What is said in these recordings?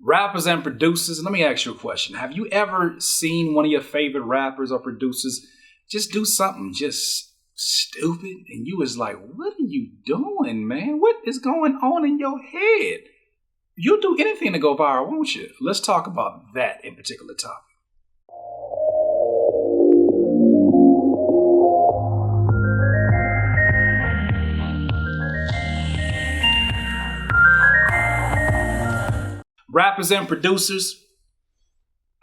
Rappers and producers, let me ask you a question. Have you ever seen one of your favorite rappers or producers just do something just stupid and you was like, what are you doing, man? What is going on in your head? You'll do anything to go viral, won't you? Let's talk about that in particular topic. Rappers and producers,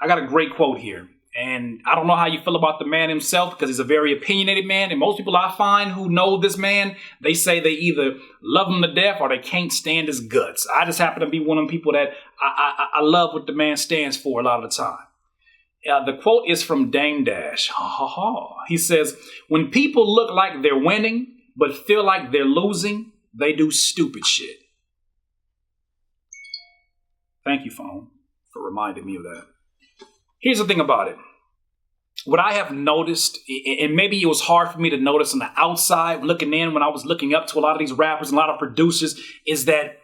I got a great quote here. And I don't know how you feel about the man himself because he's a very opinionated man. And most people I find who know this man, they say they either love him to death or they can't stand his guts. I just happen to be one of them people that I love what the man stands for a lot of the time. The quote is from Dame Dash. He says, when people look like they're winning but feel like they're losing, they do stupid shit. Thank you, phone, for reminding me of that. Here's the thing about it. What I have noticed, and maybe it was hard for me to notice on the outside looking in when I was looking up to a lot of these rappers and a lot of producers, is that,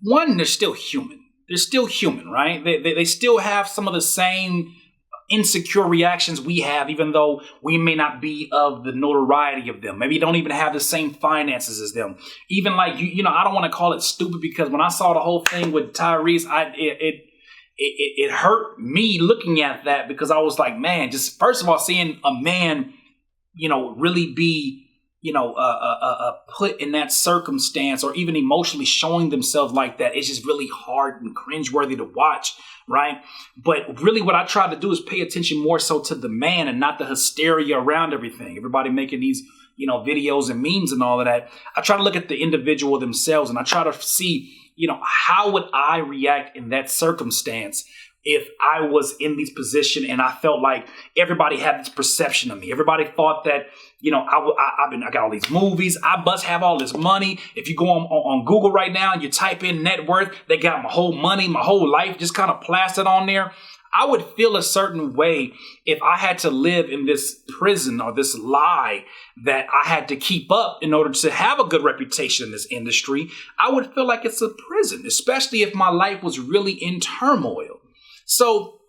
one, they're still human. They're still human, right? They still have some of the same insecure reactions we have, even though we may not be of the notoriety of them. Maybe you don't even have the same finances as them. Even like, I don't want to call it stupid because when I saw the whole thing with Tyrese, it hurt me looking at that because I was like, man, just first of all, seeing a man, really be, put in that circumstance or even emotionally showing themselves like that, it's just really hard and cringeworthy to watch, right? But really what I try to do is pay attention more so to the man and not the hysteria around everything. Everybody making these, videos and memes and all of that. I try to look at the individual themselves and I try to see, how would I react in that circumstance if I was in this position and I felt like everybody had this perception of me. Everybody thought that, I got all these movies. I must have all this money. If you go on Google right now and you type in net worth, they got my whole money, my whole life just kind of plastered on there. I would feel a certain way if I had to live in this prison or this lie that I had to keep up in order to have a good reputation in this industry. I would feel like it's a prison, especially if my life was really in turmoil. So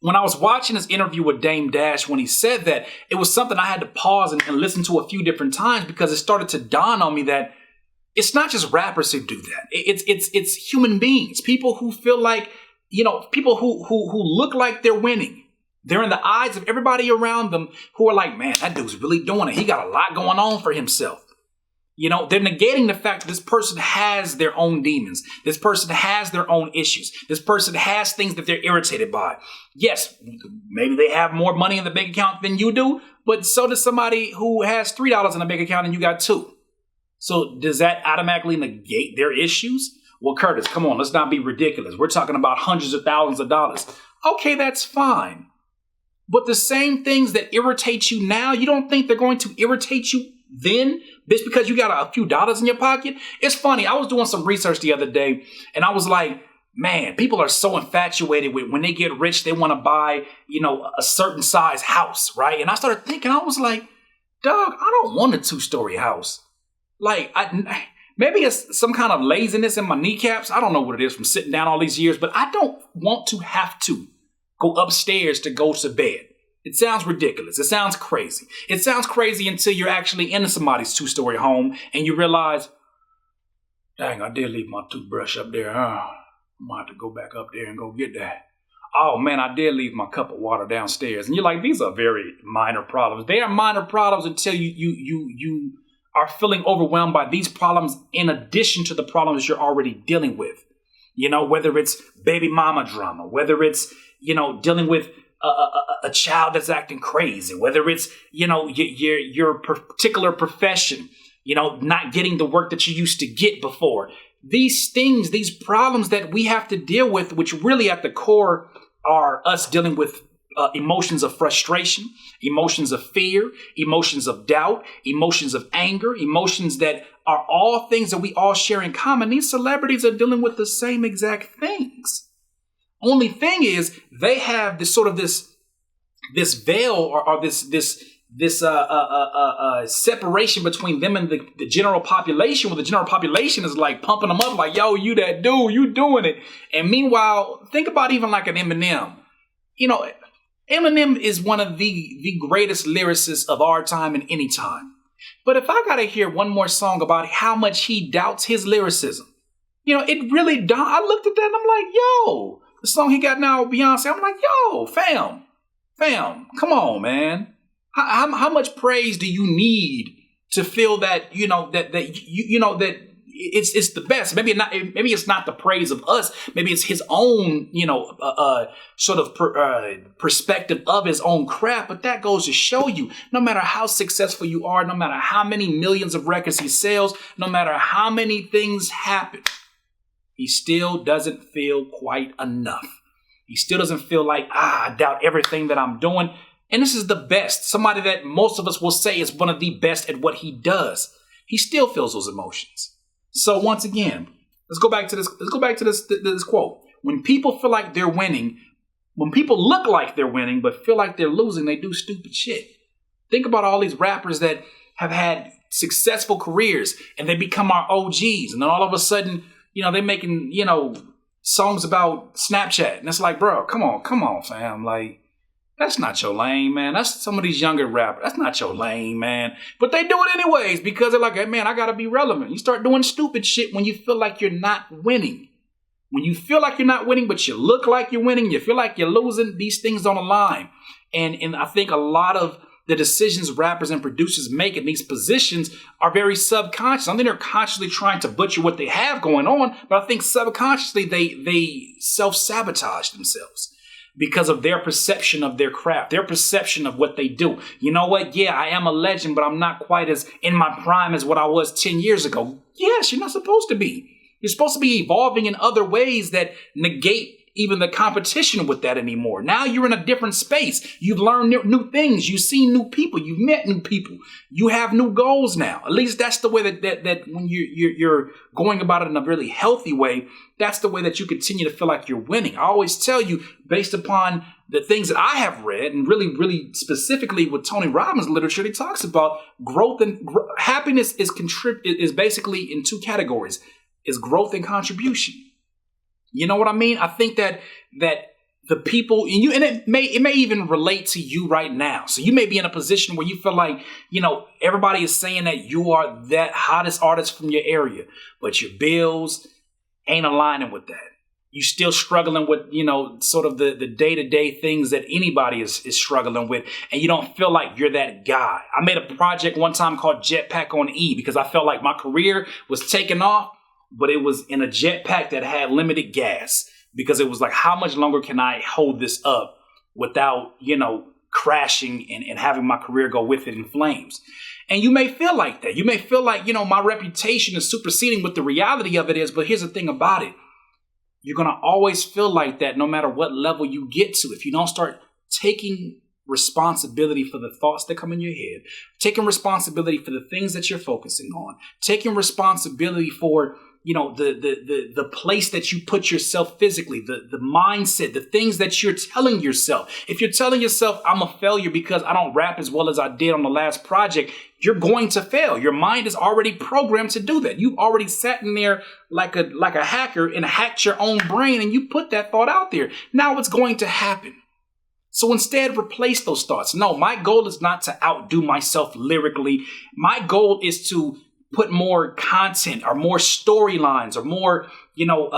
when I was watching this interview with Dame Dash, when he said that, it was something I had to pause and listen to a few different times because it started to dawn on me that it's not just rappers who do that. It's human beings, people who feel like, people who look like they're winning. They're in the eyes of everybody around them who are like, man, that dude's really doing it. He got a lot going on for himself. They're negating the fact that this person has their own demons. This person has their own issues. This person has things that they're irritated by. Yes, maybe they have more money in the bank account than you do, but so does somebody who has $3 in the bank account and you got $2. So does that automatically negate their issues? Well, Curtis, come on, let's not be ridiculous. We're talking about hundreds of thousands of dollars. Okay, that's fine. But the same things that irritate you now, you don't think they're going to irritate you then? Just because you got a few dollars in your pocket? It's funny. I was doing some research the other day and I was like, man, people are so infatuated with when they get rich, they want to buy, a certain size house, right? And I started thinking, I was like, dog, I don't want a 2-story house. Like, maybe it's some kind of laziness in my kneecaps. I don't know what it is from sitting down all these years, but I don't want to have to go upstairs to go to bed. It sounds ridiculous. It sounds crazy. It sounds crazy until you're actually in somebody's 2-story home and you realize, dang, I did leave my toothbrush up there. I'm going to have to go back up there and go get that. Oh, man, I did leave my cup of water downstairs. And you're like, these are very minor problems. They are minor problems until you are feeling overwhelmed by these problems in addition to the problems you're already dealing with. Whether it's baby mama drama, whether it's, dealing with a child that's acting crazy, whether it's, your particular profession, not getting the work that you used to get before. These things, these problems that we have to deal with, which really at the core are us dealing with emotions of frustration, emotions of fear, emotions of doubt, emotions of anger, emotions that are all things that we all share in common. These celebrities are dealing with the same exact things. Only thing is they have this sort of this veil or this separation between them and the general population, where the general population is like pumping them up like, yo, you that dude, you doing it. And meanwhile, think about even like an Eminem. You know, Eminem is one of the greatest lyricists of our time and any time. But if I got to hear one more song about how much he doubts his lyricism, you know, it really don't. I looked at that and I'm like, yo, the song he got now with Beyonce, I'm like, yo, fam, come on, man. How much praise do you need to feel that, you know, that it's the best? Maybe it's not the praise of us. Maybe it's his own, you know, perspective of his own craft. But that goes to show you, no matter how successful you are, no matter how many millions of records he sells, no matter how many things happen, he still doesn't feel quite enough. He still doesn't feel like, I doubt everything that I'm doing. And this is the best. Somebody that most of us will say is one of the best at what he does. He still feels those emotions. So once again, let's go back to this quote. When people feel like they're winning, when people look like they're winning but feel like they're losing, they do stupid shit. Think about all these rappers that have had successful careers and they become our OGs. And then all of a sudden, you know, they're making, you know, songs about Snapchat. And it's like, bro, come on, fam. Like, that's not your lane, man. That's some of these younger rappers. That's not your lane, man. But they do it anyways because they're like, hey, man, I got to be relevant. You start doing stupid shit when you feel like you're not winning. When you feel like you're not winning, but you look like you're winning, you feel like you're losing, these things don't align. And I think a lot of the decisions rappers and producers make in these positions are very subconscious. I think they're consciously trying to butcher what they have going on, but I think subconsciously they self-sabotage themselves because of their perception of their craft, their perception of what they do. You know what? Yeah, I am a legend, but I'm not quite as in my prime as what I was 10 years ago. Yes, you're not supposed to be. You're supposed to be evolving in other ways that negate even the competition with that anymore. Now you're in a different space. You've learned new things. You've seen new people. You've met new people. You have new goals now. At least that's the way that when you're going about it in a really healthy way, that's the way that you continue to feel like you're winning. I always tell you, based upon the things that I have read, and really specifically with Tony Robbins literature, he talks about growth and happiness is basically in two categories: is growth and contribution. You know what I mean? I think that the people and it may even relate to you right now. So you may be in a position where you feel like, you know, everybody is saying that you are that hottest artist from your area, but your bills ain't aligning with that. You're still struggling with, you know, sort of the day-to-day things that anybody is struggling with, and you don't feel like you're that guy. I made a project one time called Jetpack on E because I felt like my career was taking off, but it was in a jetpack that had limited gas, because it was like, how much longer can I hold this up without, you know, crashing and having my career go with it in flames? And you may feel like that. You may feel like, you know, my reputation is superseding what the reality of it is. But here's the thing about it. You're going to always feel like that no matter what level you get to. If you don't start taking responsibility for the thoughts that come in your head, taking responsibility for the things that you're focusing on, taking responsibility for, you know, the place that you put yourself physically, the mindset, the things that you're telling yourself. If you're telling yourself, I'm a failure because I don't rap as well as I did on the last project, you're going to fail. Your mind is already programmed to do that. You've already sat in there like a hacker and hacked your own brain, and you put that thought out there. Now it's going to happen. So instead, replace those thoughts. No, my goal is not to outdo myself lyrically. My goal is to put more content or more storylines or more, you know,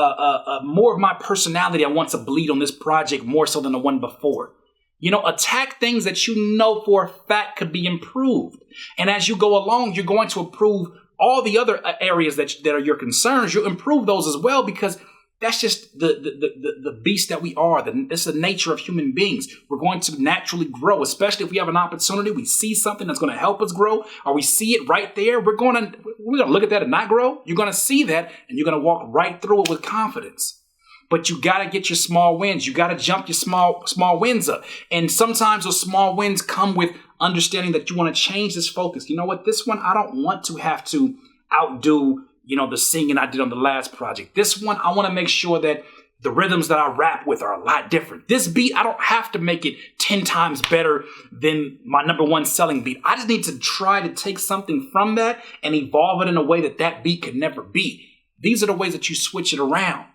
more of my personality I want to bleed on this project more so than the one before. You know, attack things that you know for a fact could be improved. And as you go along, you're going to improve all the other areas that are your concerns. You'll improve those as well, because that's just the beast that we are. It's the nature of human beings. We're going to naturally grow, especially if we have an opportunity. We see something that's going to help us grow, or we see it right there. We're going to look at that and not grow. You're going to see that, and you're going to walk right through it with confidence. But you got to get your small wins. You got to jump your small wins up. And sometimes those small wins come with understanding that you want to change this focus. You know what? This one, I don't want to have to outdo, you know, the singing I did on the last project. This one, I want to make sure that the rhythms that I rap with are a lot different. This beat, I don't have to make it 10 times better than my #1 selling beat. I just need to try to take something from that and evolve it in a way that that beat could never be. These are the ways that you switch it around.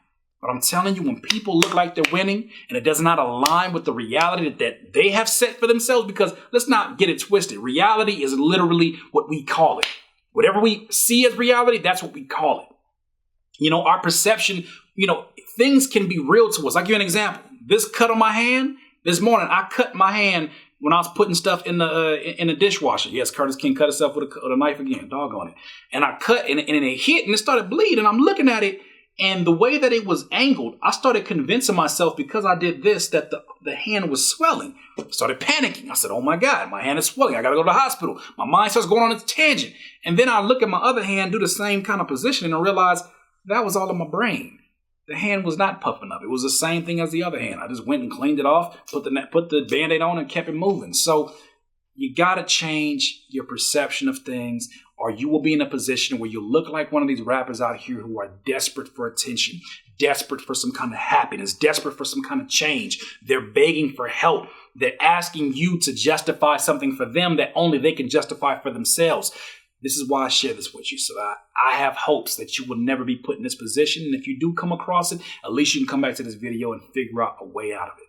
But I'm telling you, when people look like they're winning and it does not align with the reality that they have set for themselves, because let's not get it twisted. Reality is literally what we call it. Whatever we see as reality, that's what we call it. You know, our perception, you know, things can be real to us. I'll give you an example. This cut on my hand, this morning, I cut my hand when I was putting stuff in the dishwasher. Yes, Curtis King cut himself with a knife again, doggone it. And I cut and it hit and it started bleeding. I'm looking at it, and the way that it was angled, I started convincing myself because I did this that the hand was swelling. I started panicking. I said, oh my God, my hand is swelling. I got to go to the hospital. My mind starts going on its tangent. And then I look at my other hand, do the same kind of position, and realize that was all in my brain. The hand was not puffing up. It was the same thing as the other hand. I just went and cleaned it off, put the Band-Aid on, and kept it moving. So you got to change your perception of things, or you will be in a position where you look like one of these rappers out here who are desperate for attention, desperate for some kind of happiness, desperate for some kind of change. They're begging for help. They're asking you to justify something for them that only they can justify for themselves. This is why I share this with you. So I have hopes that you will never be put in this position. And if you do come across it, at least you can come back to this video and figure out a way out of it.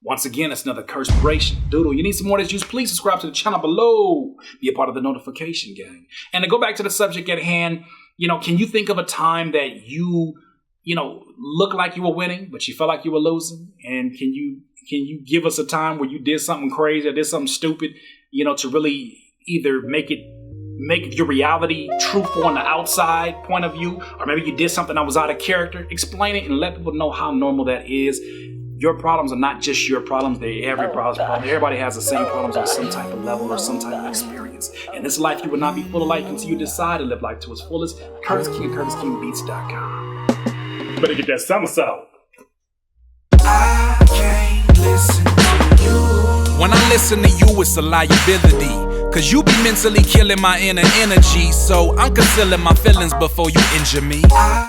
Once again, it's another Curspiration. Doodle, you need some more of this juice? Please subscribe to the channel below. Be a part of the notification gang. And to go back to the subject at hand, you know, can you think of a time that you look like you were winning, but you felt like you were losing? And can you give us a time where you did something crazy or did something stupid, you know, to really either make your reality truthful on the outside point of view, or maybe you did something that was out of character? Explain it and let people know how normal that is. Your problems are not just your problems, they're everybody's problem. Everybody has the same problems on some type of level or some type of experience. In this life, you will not be full of life until you decide to live life to its fullest. Curtis King, CurtisKingBeats.com. Better get that somersault. I can't listen to you. When I listen to you, it's a liability. Cause you be mentally killing my inner energy. So I'm concealing my feelings before you injure me.